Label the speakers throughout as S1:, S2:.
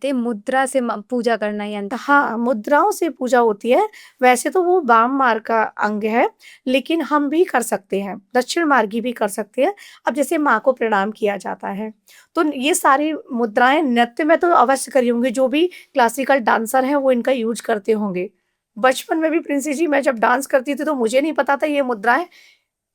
S1: थे मुद्रा से पूजा करना यंत्र।
S2: हाँ, मुद्राओं से पूजा होती है। वैसे तो वो वाम मार्ग का अंग है, लेकिन हम भी कर सकते हैं, दक्षिण मार्गी भी कर सकते हैं। अब जैसे माँ को प्रणाम किया जाता है, तो ये सारी मुद्राएँ नृत्य में तो अवश्य करी होंगी, जो भी क्लासिकल डांसर हैं, वो इनका यूज़ करते होंगे। बचपन में भी प्रिंसी जी मैं जब डांस करती थी, तो मुझे नहीं पता था ये मुद्राएँ,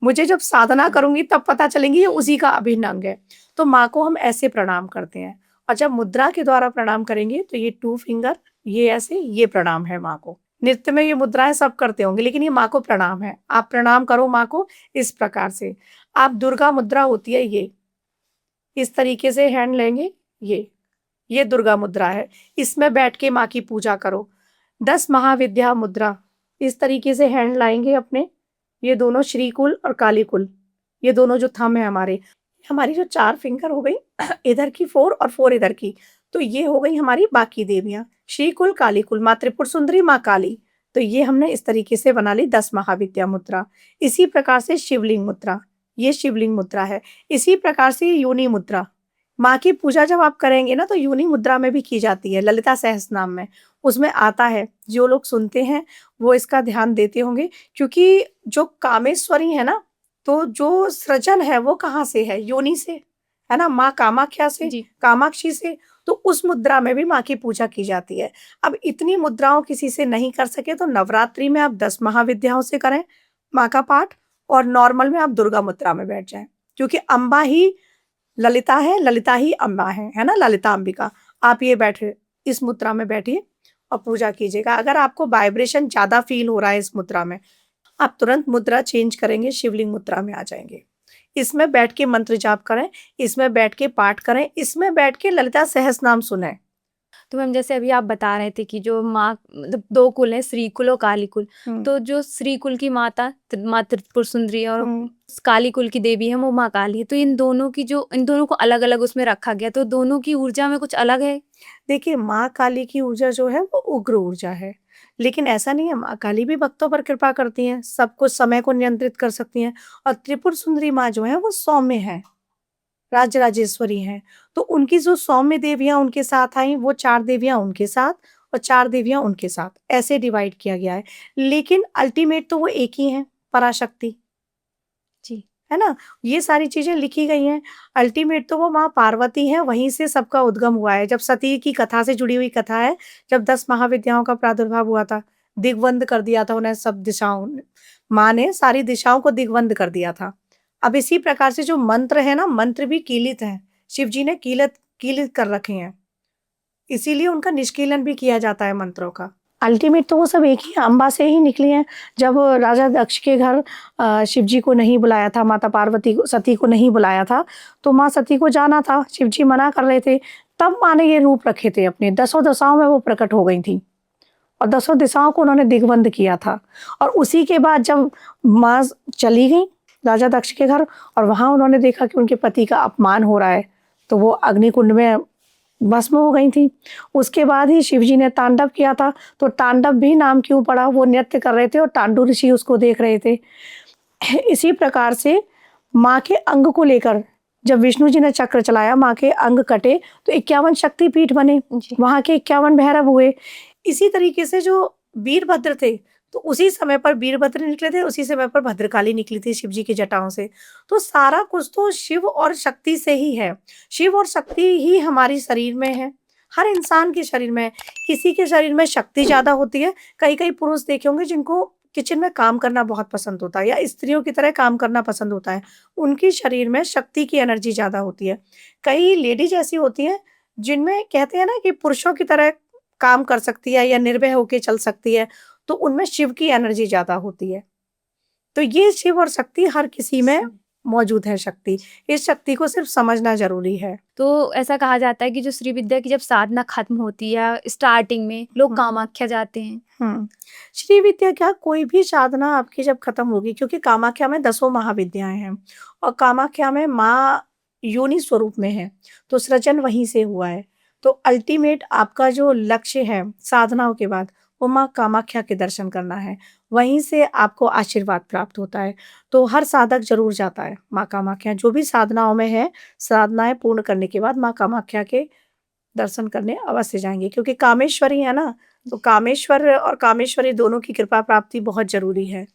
S2: मुझे जब साधना करूँगी तब पता चलेंगी ये उसी का अभिन्न अंग है। तो माँ को हम ऐसे प्रणाम करते हैं और जब मुद्रा के द्वारा प्रणाम करेंगे तो ये 2 फिंगर ये ऐसे ये प्रणाम है माँ को। नृत्य में ये मुद्राएँ सब करते होंगे लेकिन ये माँ को प्रणाम है। आप प्रणाम करो माँ को इस प्रकार से। आप दुर्गा मुद्रा होती है ये, इस तरीके से हैंड लेंगे ये दुर्गा मुद्रा है। इसमें बैठ के माँ की पूजा करो। 10 महाविद्या मुद्रा, इस तरीके से हैंड लाएँगे अपने, ये दोनों श्रीकुल और कालीकुल, ये दोनों जो थंब है हमारी जो 4 फिंगर हो गई इधर की 4 और 4 इधर की, तो ये हो गई हमारी बाकी देवियाँ, श्रीकुल, कालीकुल, माँ त्रिपुर सुंदरी, माँ काली। तो ये हमने इस तरीके से बना ली 10 महाविद्या मुद्रा। इसी प्रकार से शिवलिंग मुद्रा, ये शिवलिंग मुद्रा है। इसी प्रकार से योनि मुद्रा, माँ की पूजा जब आप करेंगे ना तो योनि मुद्रा में भी की जाती है, ललिता सहस्त्रनाम में, उसमें आता है। जो लोग सुनते हैं वो इसका ध्यान देते होंगे क्योंकि जो कामेश्वरी है ना, तो जो सृजन है वो कहाँ से है? योनि से, है ना? माँ कामाख्या से,
S1: जी।
S2: कामाक्षी से, तो उस मुद्रा में भी माँ की पूजा की जाती है। अब इतनी मुद्राओं किसी से नहीं कर सके तो नवरात्रि में आप 10 महाविद्याओं से करें माँ का पाठ और नॉर्मल में आप दुर्गा मुद्रा में बैठ जाएँ, क्योंकि अम्बा ही ललिता है, ललिता ही अम्बा है ना? ललिता अंबिका। आप ये बैठे इस मुद्रा में बैठिए और पूजा कीजिएगा। अगर आपको वाइब्रेशन ज़्यादा फ़ील हो रहा है इस मुद्रा में, आप तुरंत मुद्रा चेंज करेंगे, शिवलिंग मुद्रा में आ जाएँगे। इसमें बैठ के मंत्र जाप करें, इसमें बैठ के पाठ करें, इसमें बैठ के ललिता सहस्त्रनाम सुनें।
S1: तो मैम जैसे अभी आप बता रहे थे कि जो माँ मतलब 2 कुल हैं श्रीकुल और कालीकुल।
S2: हुँ,
S1: तो जो श्रीकुल की माता माँ त्रिपुर सुंदरी और
S2: हुँ।
S1: कालीकुल की देवी है वो माँ काली है। तो इन दोनों को अलग-अलग उसमें रखा गया, तो दोनों की ऊर्जा में कुछ अलग है?
S2: देखिए, माँ काली की ऊर्जा जो है वो उग्र ऊर्जा है। लेकिन ऐसा नहीं है, माँ काली भी भक्तों पर कृपा करती हैं, सब कुछ समय को नियंत्रित कर सकती हैं और त्रिपुर सुंदरी माँ जो है वो सौम्य हैं। राजराजेश्वरी हैं। तो उनकी जो सौम्य देवियाँ उनके साथ आईं, वो 4 देवियाँ उनके साथ और 4 देवियाँ उनके साथ, ऐसे डिवाइड किया गया है। लेकिन अल्टीमेट तो वो एक ही हैं, पराशक्ति,
S1: जी।
S2: है ना? ये सारी चीज़ें लिखी गई हैं। अल्टीमेट तो वो माँ पार्वती हैं, वहीं से सबका उद्गम हुआ है। जब सती की कथा से जुड़ी हुई कथा है, जब 10 महाविद्याओं का प्रादुर्भाव हुआ था, दिग्बंध कर दिया था उन्हें सब दिशाओं ने। माँ ने सारी दिशाओं को दिग्बंध कर दिया था। अब इसी प्रकार से जो मंत्र है ना, मंत्र भी कीलित हैं। शिव जी ने कीलित कीलित कर रखे हैं। इसीलिए उनका निष्कीलन भी किया जाता है मंत्रों का। अल्टीमेट तो वो सब एक ही है, अम्बा से ही निकली हैं। जब राजा दक्ष के घर शिव जी को नहीं बुलाया था, माता पार्वती को सती को नहीं बुलाया था, तो माँ सती को जाना था, शिव जी मना कर रहे थे। तब माँ ने ये रूप रखे थे अपने, दसों दशाओं में वो प्रकट हो गई थीं और दसों दिशाओं को उन्होंने दिग्बंध किया था। और उसी के बाद जब माँ चली गईं राजा दक्ष के घर और वहाँ उन्होंने देखा कि उनके पति का अपमान हो रहा है, तो वो अग्निकुंड में भस्म हो गई थी। उसके बाद ही शिव जी ने तांडव किया था, तो तांडव भी नाम क्यों पड़ा? वो नृत्य कर रहे थे और टांडू ऋषि उसको देख रहे थे। इसी प्रकार से माँ के अंग को लेकर जब विष्णु जी ने चक्र चलाया, माँ के अंग कटे तो 51 शक्तिपीठ बने,
S1: जी।
S2: वहाँ के 51 भैरव हुए। इसी तरीके से जो वीरभद्र थे, तो उसी समय पर वीरभद्र निकले थे, उसी समय पर भद्रकाली निकली थी शिव जी की जटाओं से। तो सारा कुछ तो शिव और शक्ति से ही है। शिव और शक्ति ही हमारी शरीर में है, हर इंसान के शरीर में है। किसी के शरीर में शक्ति ज़्यादा होती है, कई-कई पुरुष देखे होंगे जिनको किचन में काम करना बहुत पसंद होता है या स्त्रियों की तरह काम करना पसंद होता है, उनके शरीर में शक्ति की एनर्जी ज़्यादा होती है। कई लेडीज़ ऐसी होती हैं, जिनमें कहते हैं ना कि पुरुषों की तरह काम कर सकती है या निर्भय होके चल सकती है, तो उनमें शिव की एनर्जी ज़्यादा होती है। तो ये शिव और शक्ति हर किसी में मौजूद है शक्ति। इस शक्ति को सिर्फ़ समझना ज़रूरी है।
S1: तो ऐसा कहा जाता है कि जो श्री विद्या की जब साधना खत्म होती है स्टार्टिंग में लोग
S2: हुँ,
S1: कामाख्या जाते हैं।
S2: हुँ। श्री विद्या क्या कोई भी साधना आपकी जब खत्म होगी क्योंकि कामाख्या में दसों महाविद्याएँ हैं और कामाख्या में माँ योनि स्वरूप में है, तो सृजन वहीं से हुआ है। तो अल्टीमेट आपका जो लक्ष्य है साधनाओं के बाद, वो माँ कामाख्या के दर्शन करना है। वहीं से आपको आशीर्वाद प्राप्त होता है। तो हर साधक ज़रूर जाता है माँ कामाख्या, जो भी साधनाओं में है, साधनाएँ पूर्ण करने के बाद माँ कामाख्या के दर्शन करने अवश्य जाएँगे क्योंकि कामेश्वरी है ना, तो कामेश्वर और कामेश्वरी दोनों की कृपा प्राप्ति बहुत ज़रूरी है।